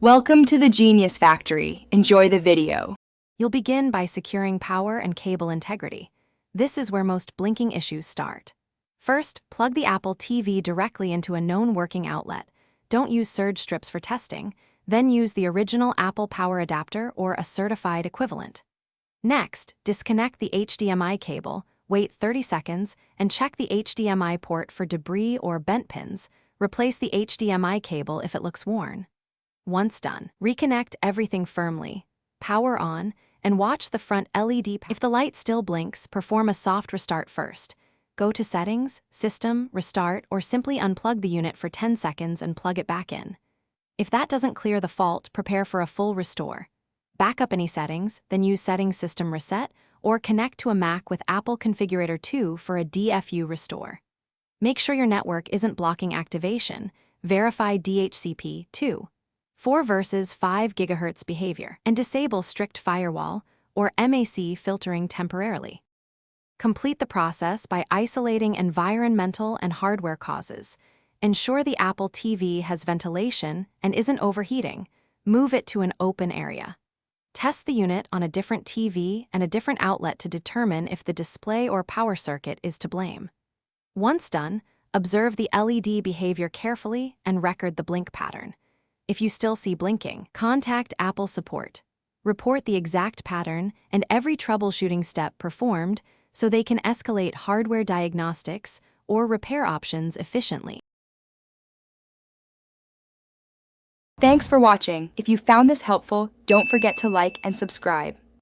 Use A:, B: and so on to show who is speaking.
A: Welcome to the Genius Factory. Enjoy the video.
B: You'll begin by securing power and cable integrity. This is where most blinking issues start. First, plug the Apple TV directly into a known working outlet. Don't use surge strips for testing. Then use the original Apple power adapter or a certified equivalent. Next, disconnect the HDMI cable, wait 30 seconds, and check the HDMI port for debris or bent pins. Replace the HDMI cable if it looks worn. Once done, reconnect everything firmly, power on, and watch the front LED. If the light still blinks, perform a soft restart first. Go to Settings, System, Restart, or simply unplug the unit for 10 seconds and plug it back in. If that doesn't clear the fault, prepare for a full restore. Back up any settings, then use Settings System Reset, or connect to a Mac with Apple Configurator 2 for a DFU restore. Make sure your network isn't blocking activation. Verify DHCP 2. 4 versus 5 GHz behavior, and disable strict firewall or MAC filtering temporarily. Complete the process by isolating environmental and hardware causes. Ensure the Apple TV has ventilation and isn't overheating. Move it to an open area. Test the unit on a different TV and a different outlet to determine if the display or power circuit is to blame. Once done, observe the LED behavior carefully and record the blink pattern. If you still see blinking, contact Apple support. Report the exact pattern and every troubleshooting step performed so they can escalate hardware diagnostics or repair options efficiently.
A: Thanks for watching. If you found this helpful, don't forget to like and subscribe.